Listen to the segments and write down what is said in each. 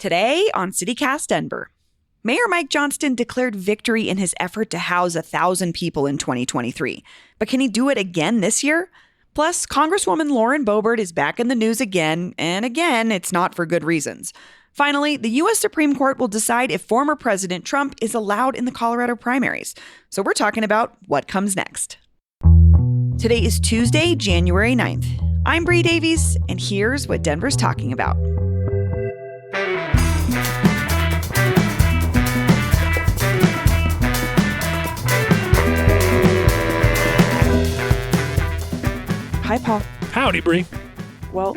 Today on CityCast Denver, Mayor Mike Johnston declared victory in his effort to house 1,000 people in 2023. But can he do it again this year? Plus, Congresswoman Lauren Boebert is back in the news again, and again, it's not for good reasons. Finally, the U.S. Supreme Court will decide if former President Trump is allowed in the Colorado primaries. So we're talking about what comes next. Today is Tuesday, January 9th. I'm Bree Davies, and here's what Denver's talking about. Hi, Paul. Howdy, Bree. Well,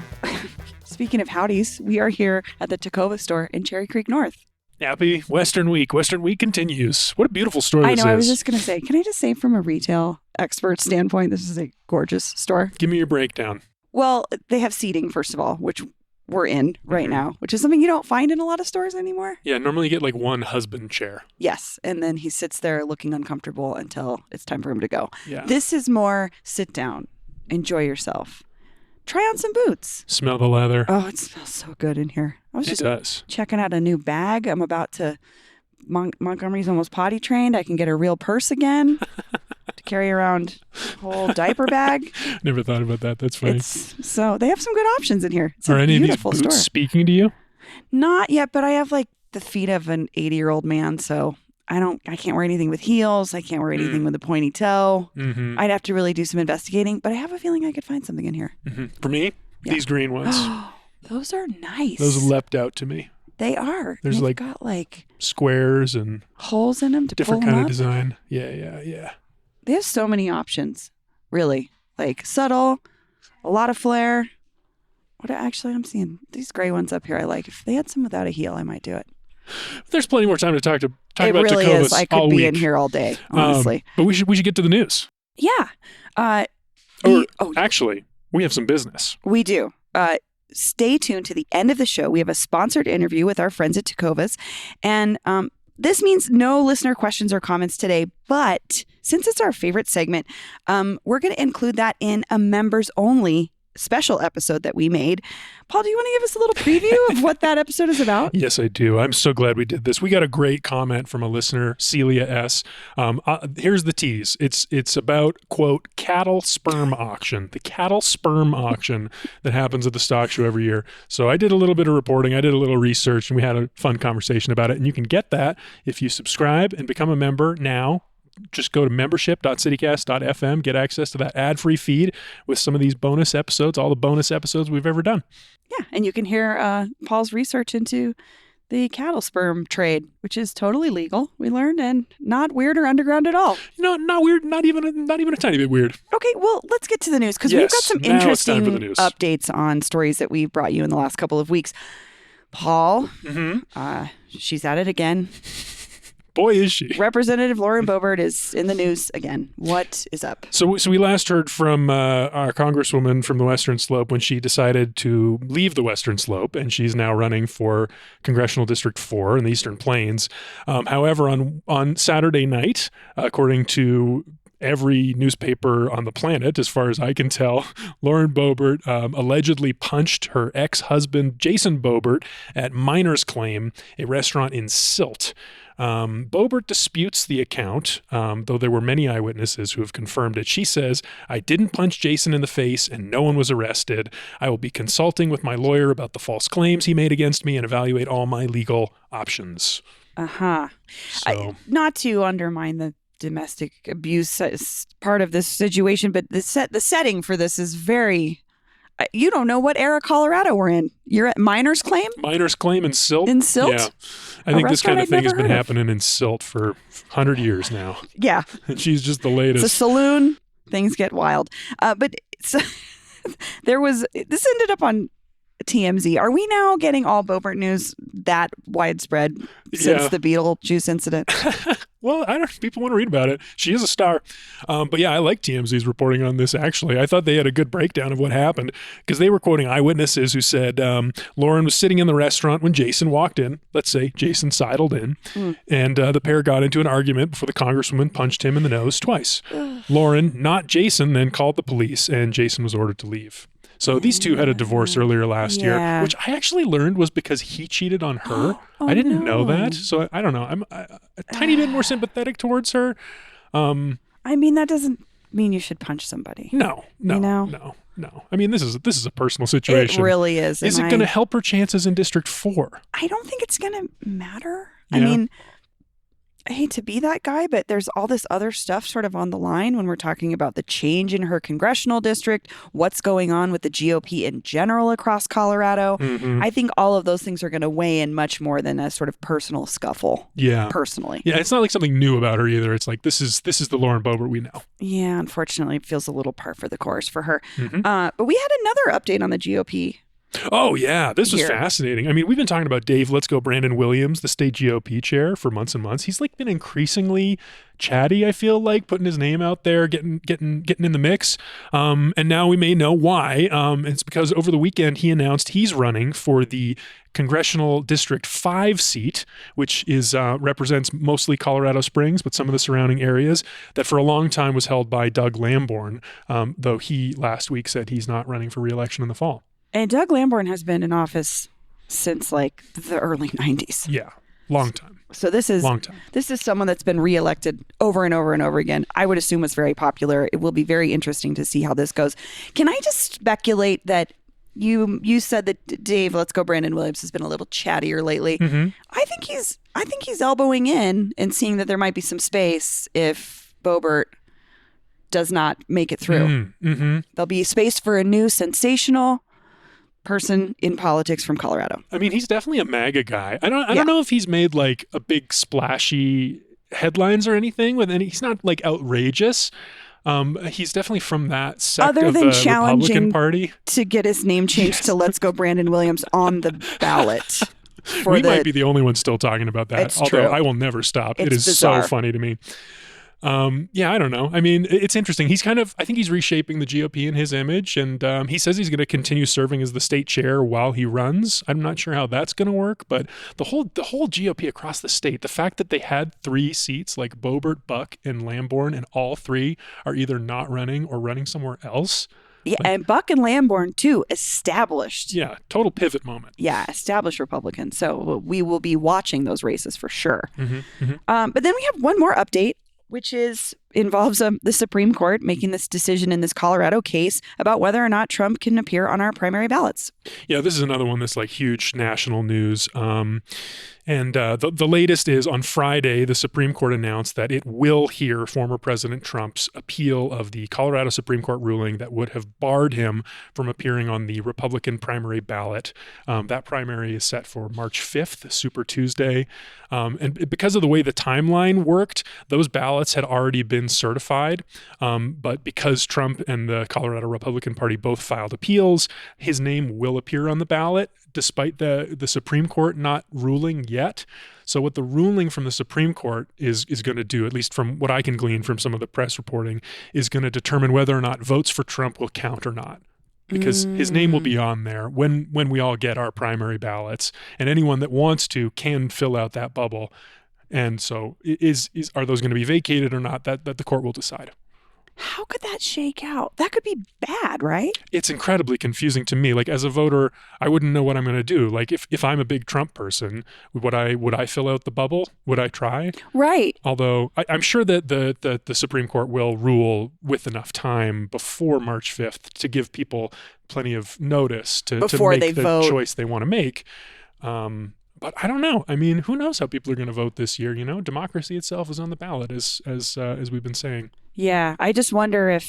speaking of howdies, we are here at the Tacova store in Cherry Creek North. Happy Western Week. Western Week continues. What a beautiful store this is. I know. I was just going to say, can I just say from a retail expert standpoint, this is a gorgeous store. Give me your breakdown. Well, they have seating, first of all, which we're in right now, which is something you don't find in a lot of stores anymore. Yeah, normally you get like one husband chair. Yes, and then he sits there looking uncomfortable until it's time for him to go. Yeah. This is more sit down, enjoy yourself. Try on some boots. Smell the leather. Oh, it smells so good in here. I was It does. checking out a new bag. I'm about to, Montgomery's almost potty trained. I can get a real purse again to carry around a whole diaper bag. Never thought about that. That's funny. So they have some good options in here. It's Are a any of these beautiful boots store. speaking to you? Not yet, but I have like the feet of an 80-year-old man, so I can't wear anything with heels. I can't wear anything with a pointy toe. Mm-hmm. I'd have to really do some investigating, but I have a feeling I could find something in here. Mm-hmm. For me, Yeah. these green ones. Those are nice. Those leapt out to me. They are. There's They've got like Squares and holes in them to different pull them kind up. of design. Yeah. They have so many options, really. Like subtle, a lot of flair. I'm seeing these gray ones up here I like. If they had some without a heel, I might do it. There's plenty more time to talk about It really Tacovas is. I could all be week. in here all day, honestly. But we should get to the news. Yeah. Actually, we have some business. We do. Stay tuned to the end of the show. We have a sponsored interview with our friends at Tacovas. And this means no listener questions or comments today. But since it's our favorite segment, we're going to include that in a members only special episode that we made. Paul, do you want to give us a little preview of what that episode is about? Yes, I do. I'm so glad we did this. We got a great comment from a listener, Celia S. Here's the tease. It's about, quote, cattle sperm auction, the cattle sperm auction that happens at the stock show every year. So I did a little bit of reporting. I did a little research, and we had a fun conversation about it. And you can get that if you subscribe and become a member now. Just go to membership.citycast.fm, get access to that ad-free feed with some of these bonus episodes, all the bonus episodes we've ever done. Yeah, and you can hear Paul's research into the cattle sperm trade, which is totally legal, we learned, and not weird or underground at all. Not weird, not even a tiny bit weird. Okay, well, let's get to the news, because we've got some now it's time interesting for the news. updates on stories that we've brought you in the last couple of weeks. Paul, she's at it again. Boy, is she. Representative Lauren Boebert is in the news again. What is up? So we last heard from our Congresswoman from the Western Slope when she decided to leave the Western Slope, and she's now running for Congressional District 4 in the Eastern Plains. However, on Saturday night, according to every newspaper on the planet, as far as I can tell, Lauren Boebert allegedly punched her ex-husband, Jason Boebert, at Miner's Claim, a restaurant in Silt. Boebert disputes the account, though there were many eyewitnesses who have confirmed it. She says, "I didn't punch Jason in the face and no one was arrested. I will be consulting with my lawyer about the false claims he made against me and evaluate all my legal options." So, Not to undermine the domestic abuse as part of this situation, but the setting for this is very... You don't know what era Colorado we're in. You're at Miner's Claim? Miner's Claim in Silt? In Silt? Yeah. I think this kind of thing has been never heard of. happening in Silt for 100 years now. Yeah. And she's just the latest. It's a saloon. Things get wild. But so, this ended up on TMZ. Are we now getting all Boebert news that widespread since the Beetlejuice incident? Well, people want to read about it. She is a star. But yeah, I like TMZ's reporting on this, actually. I thought they had a good breakdown of what happened because they were quoting eyewitnesses who said Lauren was sitting in the restaurant when Jason walked in. Let's say Jason sidled in, and the pair got into an argument before the Congresswoman punched him in the nose twice. Lauren, not Jason, then called the police, and Jason was ordered to leave. So these two had a divorce earlier last year, which I actually learned was because he cheated on her. I didn't know that. So I don't know. I'm a tiny bit more sympathetic towards her. I mean, that doesn't mean you should punch somebody. No. I mean, this is a personal situation. It really is. Is it going to help her chances in District 4? I don't think it's going to matter. Yeah. I mean, I hate to be that guy, but there's all this other stuff sort of on the line when we're talking about the change in her congressional district, what's going on with the GOP in general across Colorado. Mm-hmm. I think all of those things are going to weigh in much more than a sort of personal scuffle. Yeah. Personally. Yeah, it's not like something new about her either. It's like this is the Lauren Boebert we know. Yeah, unfortunately, it feels a little par for the course for her. Mm-hmm. But we had another update on the GOP. Oh, yeah. This was fascinating. I mean, we've been talking about Dave Let's Go Brandon Williams, the state GOP chair, for months and months. He's like been increasingly chatty, I feel like, putting his name out there, getting in the mix. And now we may know why. It's because over the weekend he announced he's running for the Congressional District 5 seat, which is represents mostly Colorado Springs, but some of the surrounding areas, that for a long time was held by Doug Lamborn, though he last week said he's not running for re-election in the fall. And Doug Lamborn has been in office since like the early 90s. Yeah, long time. So this is someone that's been reelected over and over and over again. I would assume it's very popular. It will be very interesting to see how this goes. Can I just speculate that you said that Dave Let's Go Brandon Williams has been a little chattier lately. Mm-hmm. I think he's elbowing in and seeing that there might be some space if Boebert does not make it through. Mm-hmm. There'll be space for a new sensational person in politics from Colorado. I mean, he's definitely a MAGA guy. I don't know if he's made like a big splashy headlines or anything he's not like outrageous. He's definitely from that sect Other of than the Republican Party. To get his name changed to Let's Go Brandon Williams on the ballot. We might be the only ones still talking about that, although true. I will never stop. It is bizarre. So funny to me. I don't know. I mean, it's interesting. I think he's reshaping the GOP in his image, and he says he's going to continue serving as the state chair while he runs. I'm not sure how that's going to work, but the whole GOP across the state, the fact that they had 3 seats like Boebert, Buck, and Lamborn, and all 3 are either not running or running somewhere else. Yeah, and Buck and Lamborn, too, established. Yeah, total pivot moment. Yeah, established Republicans. So we will be watching those races for sure. Mm-hmm, mm-hmm. But then we have one more update, which involves the Supreme Court making this decision in this Colorado case about whether or not Trump can appear on our primary ballots. Yeah, this is another one that's like huge national news. And the latest is on Friday, the Supreme Court announced that it will hear former President Trump's appeal of the Colorado Supreme Court ruling that would have barred him from appearing on the Republican primary ballot. That primary is set for March 5th, Super Tuesday. And because of the way the timeline worked, those ballots had already been certified. But because Trump and the Colorado Republican Party both filed appeals, his name will appear on the ballot, despite the Supreme Court not ruling yet. So what the ruling from the Supreme Court is going to do, at least from what I can glean from some of the press reporting, is going to determine whether or not votes for Trump will count or not. Because his name will be on there when we all get our primary ballots, and anyone that wants to can fill out that bubble. And so are those going to be vacated or not? That the court will decide. How could that shake out? That could be bad, right? It's incredibly confusing to me. Like, as a voter, I wouldn't know what I'm going to do. Like, if I'm a big Trump person, would I fill out the bubble? Would I try? Right. Although I'm sure that the Supreme Court will rule with enough time before March 5th to give people plenty of notice to make the vote. Choice they want to make. But I don't know. I mean, who knows how people are going to vote this year? You know, democracy itself is on the ballot, as we've been saying. Yeah, I just wonder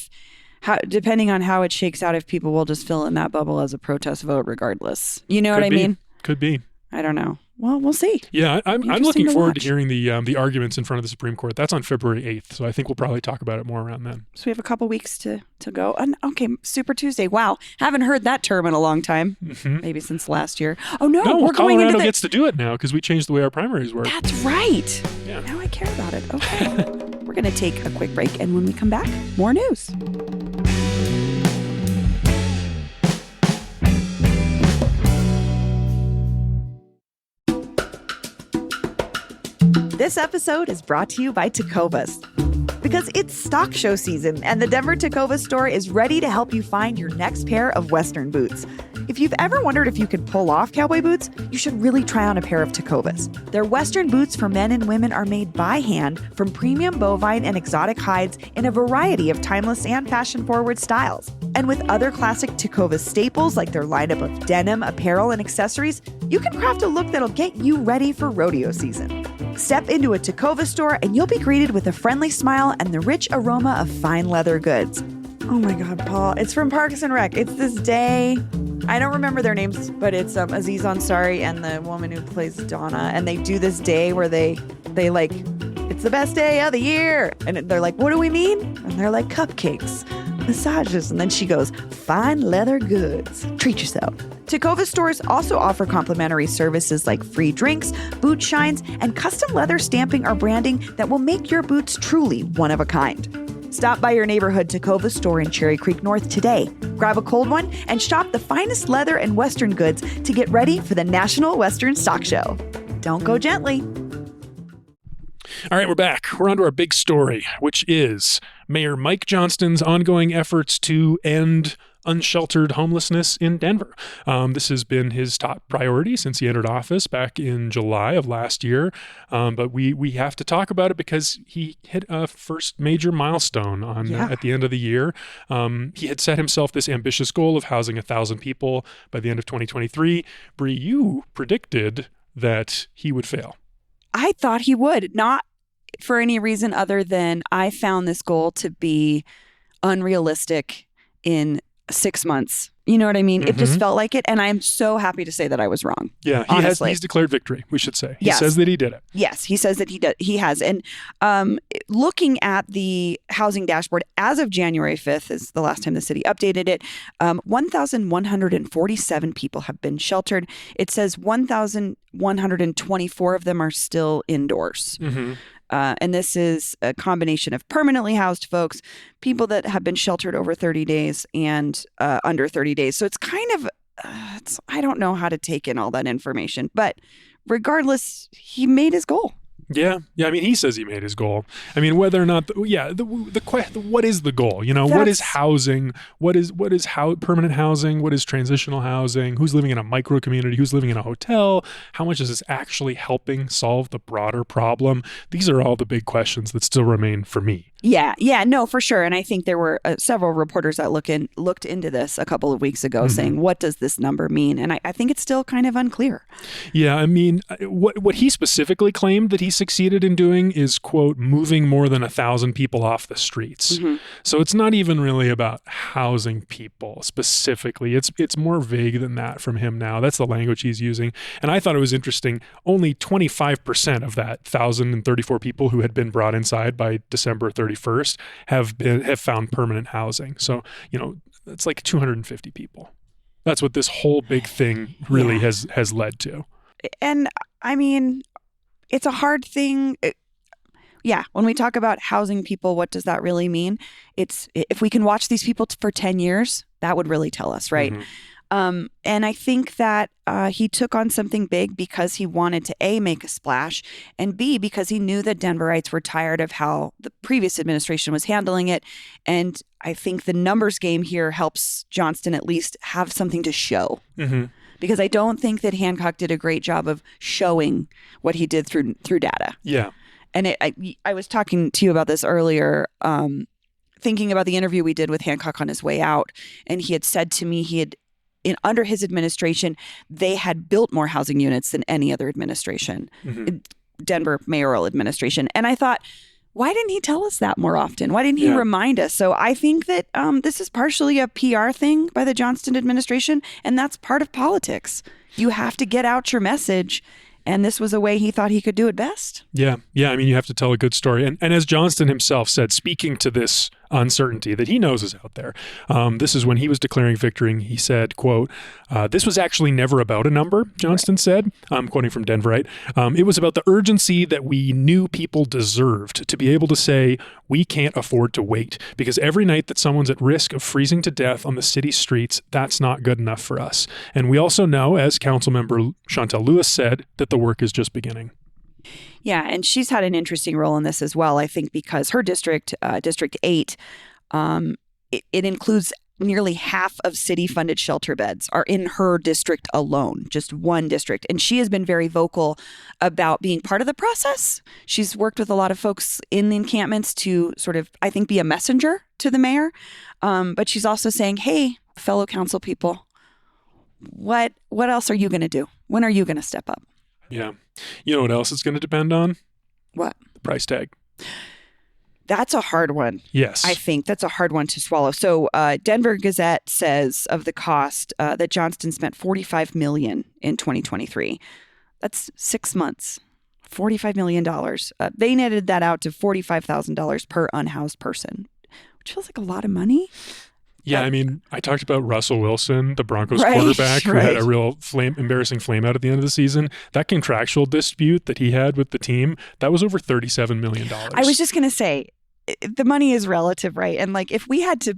depending on how it shakes out, if people will just fill in that bubble as a protest vote regardless. You know what I mean? Could be. I don't know. Well, we'll see. Yeah, I'm looking forward to hearing the arguments in front of the Supreme Court. That's on February 8th, so I think we'll probably talk about it more around then. So we have a couple weeks to go. And, okay, Super Tuesday. Wow, haven't heard that term in a long time. Mm-hmm. Maybe since last year. Oh no, we're going Colorado gets to do it now because we changed the way our primaries work. That's right. Yeah. Now I care about it. Okay, we're gonna take a quick break, and when we come back, more news. This episode is brought to you by Tecovas. Because it's stock show season, and the Denver Tacova store is ready to help you find your next pair of Western boots. If you've ever wondered if you could pull off cowboy boots, you should really try on a pair of Tacovas. Their Western boots for men and women are made by hand from premium bovine and exotic hides in a variety of timeless and fashion-forward styles. And with other classic Tacova staples like their lineup of denim, apparel, and accessories, you can craft a look that'll get you ready for rodeo season. Step into a Tacova store and you'll be greeted with a friendly smile and the rich aroma of fine leather goods. Oh my God, Paul, it's from Parks and Rec. It's this day. I don't remember their names, but it's Aziz Ansari and the woman who plays Donna. And they do this day where they like, it's the best day of the year. And they're like, what do we mean? And they're like, cupcakes, massages. And then she goes, fine leather goods. Treat yourself. Tacova stores also offer complimentary services like free drinks, boot shines, and custom leather stamping or branding that will make your boots truly one of a kind. Stop by your neighborhood Tacova store in Cherry Creek North today. Grab a cold one and shop the finest leather and Western goods to get ready for the National Western Stock Show. Don't go gently. All right, we're back. We're on to our big story, which is Mayor Mike Johnston's ongoing efforts to end unsheltered homelessness in Denver. This has been his top priority since he entered office back in July of last year. But we have to talk about it because he hit a first major milestone at the end of the year. He had set himself this ambitious goal of housing 1,000 people by the end of 2023. Bree, you predicted that he would fail. I thought he would, not for any reason other than I found this goal to be unrealistic in 6 months. You know what I mean? Mm-hmm. It just felt like it. And I'm so happy to say that I was wrong. Yeah, he's declared victory, we should say. He Yes. says that he did it. Yes, he says that he has. And looking at the housing dashboard, as of January 5th is the last time the city updated it, 1,147 people have been sheltered. It says 1,124 of them are still indoors. Mm-hmm. And this is a combination of permanently housed folks, people that have been sheltered over 30 days and under 30 days. So it's kind of, I don't know how to take in all that information. But regardless, he made his goal. Yeah. I mean, he says he made his goal. I mean, whether or not, what is the goal? You know, what is housing? What is permanent housing? What is transitional housing? Who's living in a micro community? Who's living in a hotel? How much is this actually helping solve the broader problem? These are all the big questions that still remain for me. Yeah, no, for sure. And I think there were several reporters that looked into this a couple of weeks ago saying, what does this number mean? And I think it's still kind of unclear. Yeah, I mean, what he specifically claimed that he succeeded in doing is, quote, moving more than 1,000 people off the streets. Mm-hmm. So it's not even really about housing people specifically. It's more vague than that from him now. That's the language he's using. And I thought it was interesting. Only 25% of that 1,034 people who had been brought inside by December 31st have found permanent housing. So, you know, it's like 250 people. That's what this whole big thing really has led to. And I mean, it's a hard thing. When we talk about housing people, what does that really mean? It's if we can watch these people for 10 years, that would really tell us, right? Mm-hmm. And I think that he took on something big because he wanted to A, make a splash, and B, because he knew that Denverites were tired of how the previous administration was handling it. And I think the numbers game here helps Johnston at least have something to show. Mm-hmm. Because I don't think that Hancock did a great job of showing what he did through data. Yeah. And I was talking to you about this earlier, thinking about the interview we did with Hancock on his way out. And he had said to me under his administration, they had built more housing units than any other administration, Denver mayoral administration. And I thought, why didn't he tell us that more often? Why didn't he remind us? So I think that this is partially a PR thing by the Johnston administration, and that's part of politics. You have to get out your message. And this was a way he thought he could do it best. Yeah. I mean, you have to tell a good story. And as Johnston himself said, speaking to this uncertainty that he knows is out there, this is when he was declaring victory. He said, quote, this was actually never about a number, Johnston said. I'm quoting from Denverite. It was about the urgency that we knew people deserved to be able to say, we can't afford to wait because every night that someone's at risk of freezing to death on the city streets, that's not good enough for us. And we also know, as Councilmember Chantel Lewis said, that the work is just beginning. Yeah, and she's had an interesting role in this as well, I think, because her district, District 8, it includes nearly half of city-funded shelter beds are in her district alone, just one district. And she has been very vocal about being part of the process. She's worked with a lot of folks in the encampments to sort of, I think, be a messenger to the mayor. But she's also saying, hey, fellow council people, what else are you going to do? When are you going to step up? Yeah. You know what else it's going to depend on? What? The price tag. That's a hard one. Yes. I think that's a hard one to swallow. So Denver Gazette says of the cost that Johnston spent $45 million in 2023. That's 6 months, $45 million. They netted that out to $45,000 per unhoused person, which feels like a lot of money. Yeah, I mean, I talked about Russell Wilson, the Broncos quarterback, who had a real embarrassing flame out at the end of the season. That contractual dispute that he had with the team, that was over $37 million. I was just going to say, the money is relative, right? And like, if we had to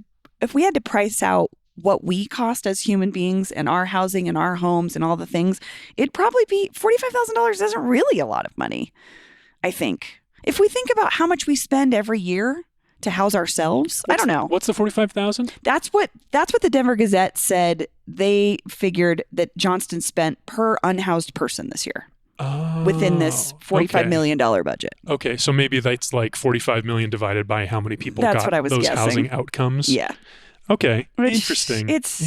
price out what we cost as human beings and our housing and our homes and all the things, it'd probably be $45,000 isn't really a lot of money, I think. If we think about how much we spend every year to house ourselves, I don't know. What's the $45,000? That's what the Denver Gazette said. They figured that Johnston spent per unhoused person this year. Within this $45 million budget. Okay, so maybe that's like $45 million divided by how many people got those guessing. Housing outcomes. Yeah. Okay, interesting. It's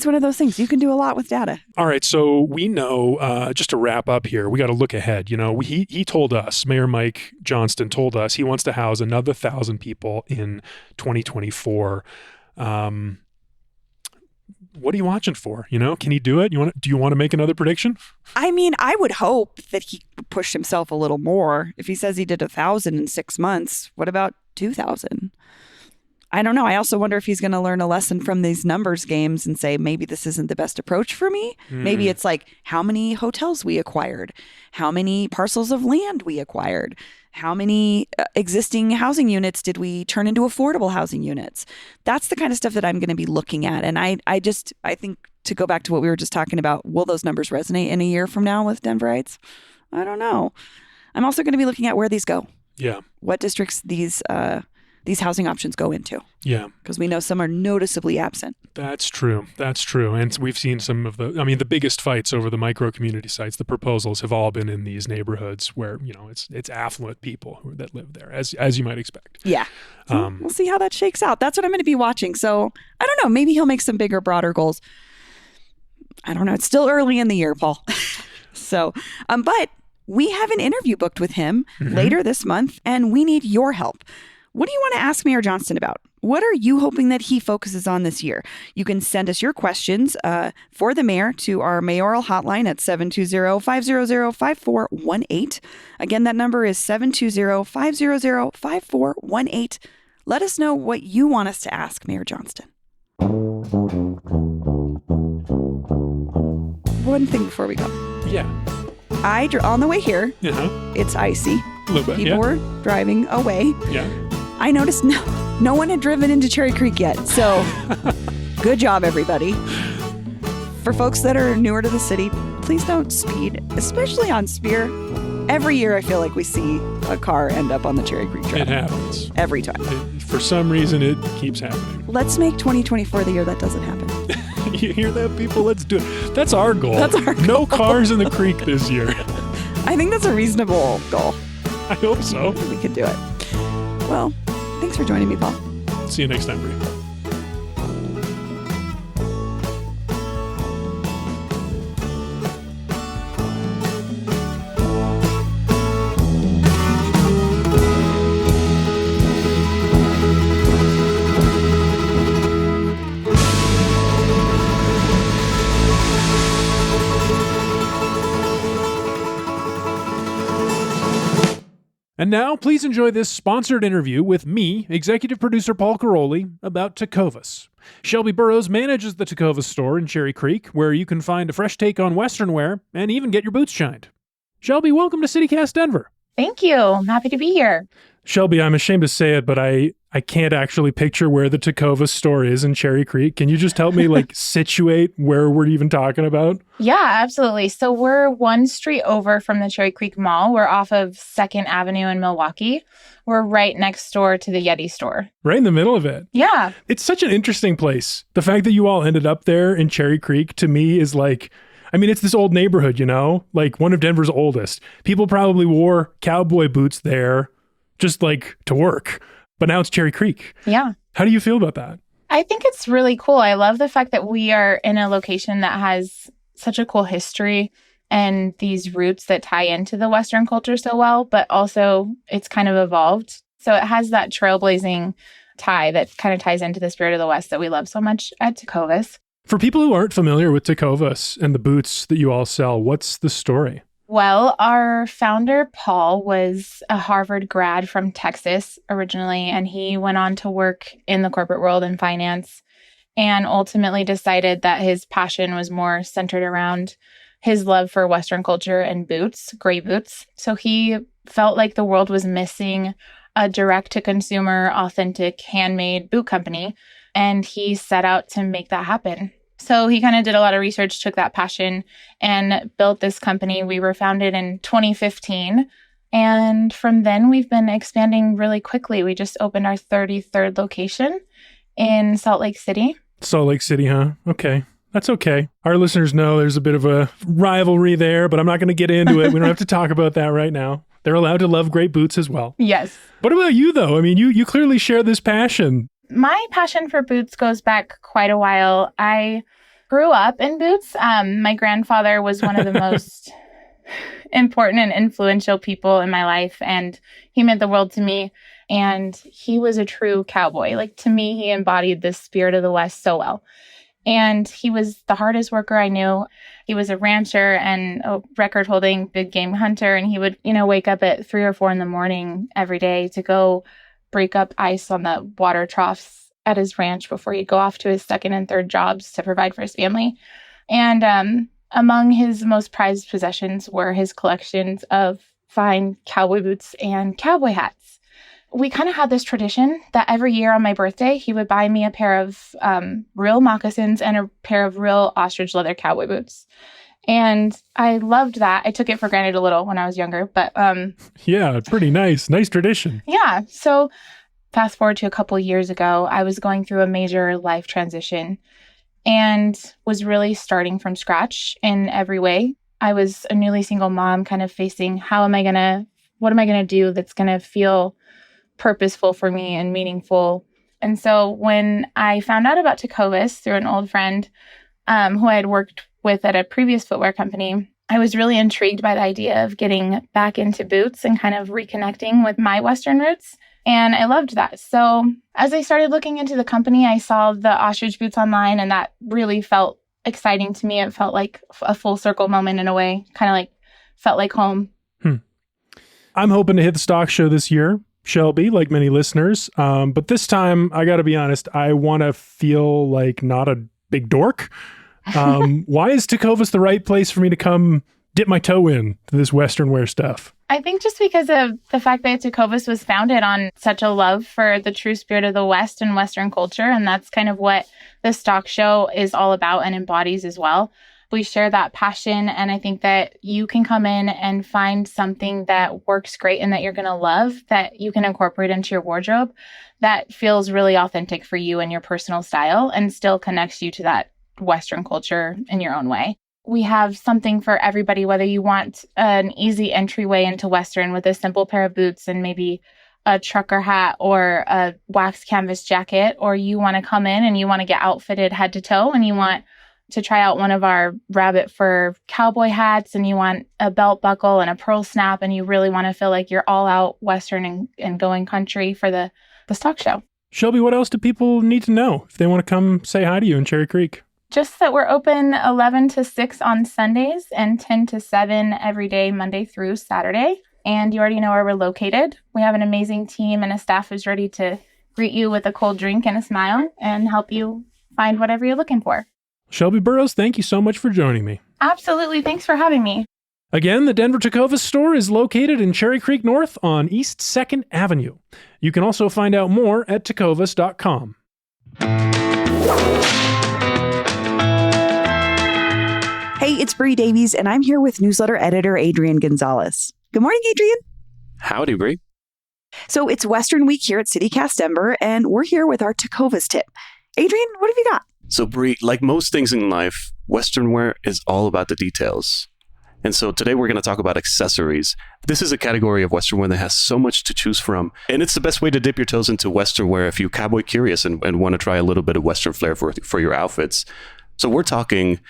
one of those things. You can do a lot with data. All right, so we know, just to wrap up here, we got to look ahead. You know, he told us, Mayor Mike Johnston told us he wants to house another 1,000 people in 2024. What are you watching for? You know, can he do it? Do you want to make another prediction? I mean, I would hope that he pushed himself a little more. If he says he did 1,000 in 6 months, what about 2,000? I don't know. I also wonder if he's going to learn a lesson from these numbers games and say, maybe this isn't the best approach for me. Maybe it's like how many hotels we acquired, how many parcels of land we acquired, how many existing housing units did we turn into affordable housing units? That's the kind of stuff that I'm going to be looking at. And I think, to go back to what we were just talking about, will those numbers resonate in a year from now with Denverites? I don't know. I'm also going to be looking at where these go. Yeah. What districts these housing options go into. Yeah. Because we know some are noticeably absent. That's true. And we've seen some of the biggest fights over the micro community sites, the proposals have all been in these neighborhoods where, you know, it's affluent people that live there, as you might expect. Yeah. So we'll see how that shakes out. That's what I'm going to be watching. So I don't know. Maybe he'll make some bigger, broader goals. I don't know. It's still early in the year, Paul. So, but we have an interview booked with him later this month, and we need your help. What do you want to ask Mayor Johnston about? What are you hoping that he focuses on this year? You can send us your questions for the mayor to our mayoral hotline at 720-500-5418. Again, that number is 720-500-5418. Let us know what you want us to ask Mayor Johnston. One thing before we go. Yeah. On the way here, it's icy. A little bit, People were driving away. Yeah. I noticed no one had driven into Cherry Creek yet. So good job, everybody. For folks that are newer to the city, please don't speed, especially on Spear. Every year, I feel like we see a car end up on the Cherry Creek Trail. It happens. Every time. For some reason, it keeps happening. Let's make 2024 the year that doesn't happen. You hear that, people? Let's do it. That's our goal. Goal. No cars in the creek this year. I think that's a reasonable goal. I hope so. We could do it. Well, thanks for joining me, Paul. See you next time, Bree. And now, please enjoy this sponsored interview with me, executive producer Paul Caroli, about Tecovas. Shelby Burrows manages the Tecovas store in Cherry Creek, where you can find a fresh take on Western wear and even get your boots shined. Shelby, welcome to CityCast Denver. Thank you. I'm happy to be here. Shelby, I'm ashamed to say it, but I I can't actually picture where the Tecovas store is in Cherry Creek. Can you just help me like situate where we're even talking about? Yeah, absolutely. So we're one street over from the Cherry Creek Mall. We're off of 2nd Avenue in Milwaukee. We're right next door to the Yeti store. Right in the middle of it. Yeah. It's such an interesting place. The fact that you all ended up there in Cherry Creek to me is like, I mean, it's this old neighborhood, you know, like one of Denver's oldest. People probably wore cowboy boots there just like to work. But now it's Cherry Creek. Yeah. How do you feel about that? I think it's really cool. I love the fact that we are in a location that has such a cool history and these roots that tie into the Western culture so well, but also it's kind of evolved. So it has that trailblazing tie that kind of ties into the spirit of the West that we love so much at Tecovas. For people who aren't familiar with Tecovas and the boots that you all sell, what's the story? Well, our founder, Paul, was a Harvard grad from Texas originally, and he went on to work in the corporate world in finance and ultimately decided that his passion was more centered around his love for Western culture and boots, great boots. So he felt like the world was missing a direct-to-consumer, authentic, handmade boot company, and he set out to make that happen. So he kind of did a lot of research, took that passion, and built this company. We were founded in 2015. And from then, we've been expanding really quickly. We just opened our 33rd location in Salt Lake City. Salt Lake City, huh? Okay. That's okay. Our listeners know there's a bit of a rivalry there, but I'm not going to get into it. We don't have to talk about that right now. They're allowed to love great boots as well. Yes. What about you, though? I mean, you clearly share this passion. My passion for boots goes back quite a while. I grew up in boots. My grandfather was one of the most important and influential people in my life, and he meant the world to me. And he was a true cowboy. Like, to me, he embodied the spirit of the West so well. And he was the hardest worker I knew. He was a rancher and a record-holding big game hunter, and he would, wake up at 3 or 4 in the morning every day to go break up ice on the water troughs at his ranch before he'd go off to his 2nd and 3rd jobs to provide for his family. And among his most prized possessions were his collections of fine cowboy boots and cowboy hats. We kind of had this tradition that every year on my birthday, he would buy me a pair of real moccasins and a pair of real ostrich leather cowboy boots. And I loved that. I took it for granted a little when I was younger, but yeah, pretty nice. Nice tradition. Yeah. So fast forward to a couple years ago, I was going through a major life transition and was really starting from scratch in every way. I was a newly single mom, kind of facing what am I going to do that's going to feel purposeful for me and meaningful. And so when I found out about Tecovas through an old friend who I had worked with at a previous footwear company, I was really intrigued by the idea of getting back into boots and kind of reconnecting with my Western roots. And I loved that. So as I started looking into the company, I saw the ostrich boots online, and that really felt exciting to me. It felt like a full circle moment in a way, kind of like felt like home. I'm hoping to hit the stock show this year, Shelby, like many listeners. But this time, I got to be honest, I want to feel like not a big dork. Why is Tecovas the right place for me to come dip my toe in to this Western wear stuff? I think just because of the fact that Tecovas was founded on such a love for the true spirit of the West and Western culture. And that's kind of what the stock show is all about and embodies as well. We share that passion. And I think that you can come in and find something that works great and that you're going to love, that you can incorporate into your wardrobe, that feels really authentic for you and your personal style and still connects you to that Western culture in your own way. We have something for everybody, whether you want an easy entryway into Western with a simple pair of boots and maybe a trucker hat or a wax canvas jacket, or you want to come in and you want to get outfitted head to toe and you want to try out one of our rabbit fur cowboy hats and you want a belt buckle and a pearl snap and you really want to feel like you're all out Western and going country for the stock show. Shelby, what else do people need to know if they want to come say hi to you in Cherry Creek? Just that we're open 11 to 6 on Sundays and 10 to 7 every day, Monday through Saturday. And you already know where we're located. We have an amazing team and a staff who's ready to greet you with a cold drink and a smile and help you find whatever you're looking for. Shelby Burrows, thank you so much for joining me. Absolutely. Thanks for having me. Again, the Denver Tecovas store is located in Cherry Creek North on East 2nd Avenue. You can also find out more at tecovas.com. Hey, it's Bree Davies, and I'm here with newsletter editor Adrian Gonzalez. Good morning, Adrian. Howdy, Bree. So it's Western Week here at CityCast Denver, and we're here with our Tecovas tip. Adrian, what have you got? So, Bree, like most things in life, Western wear is all about the details. And so today we're going to talk about accessories. This is a category of Western wear that has so much to choose from. And it's the best way to dip your toes into Western wear if you're cowboy curious and want to try a little bit of Western flair for your outfits. So we're talking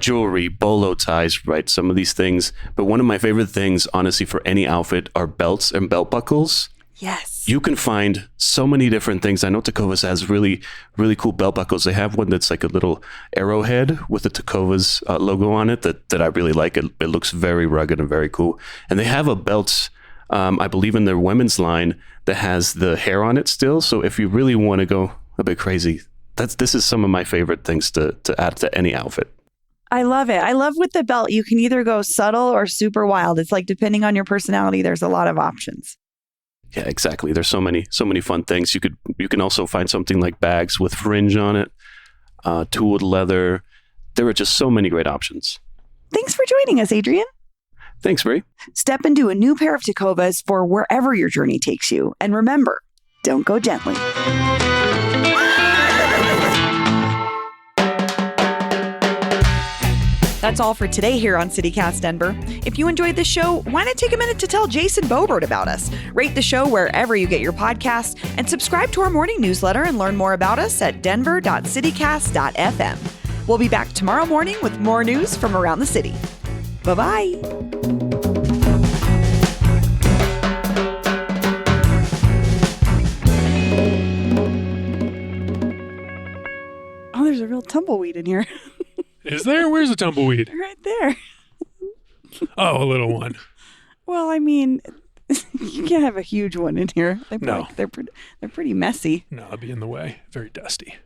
jewelry, bolo ties, right? Some of these things. But one of my favorite things, honestly, for any outfit are belts and belt buckles. Yes. You can find so many different things. I know Tecovas has really, really cool belt buckles. They have one that's like a little arrowhead with the Tecovas logo on it that I really like. It looks very rugged and very cool. And they have a belt, I believe in their women's line, that has the hair on it still. So if you really want to go a bit crazy, this is some of my favorite things to add to any outfit. I love it. I love with the belt, you can either go subtle or super wild. It's like depending on your personality, there's a lot of options. Yeah, exactly. There's so many fun things. You can also find something like bags with fringe on it, tooled leather. There are just so many great options. Thanks for joining us, Adrian. Thanks, Bree. Step into a new pair of Tecovas for wherever your journey takes you. And remember, don't go gently. That's all for today here on CityCast Denver. If you enjoyed the show, why not take a minute to tell Jason Boebert about us? Rate the show wherever you get your podcasts and subscribe to our morning newsletter and learn more about us at denver.citycast.fm. We'll be back tomorrow morning with more news from around the city. Bye-bye. Oh, there's a real tumbleweed in here. Is there? Where's the tumbleweed? Right there. Oh, a little one. Well, I mean, you can't have a huge one in here. No. They're pretty messy. No, it'd be in the way. Very dusty.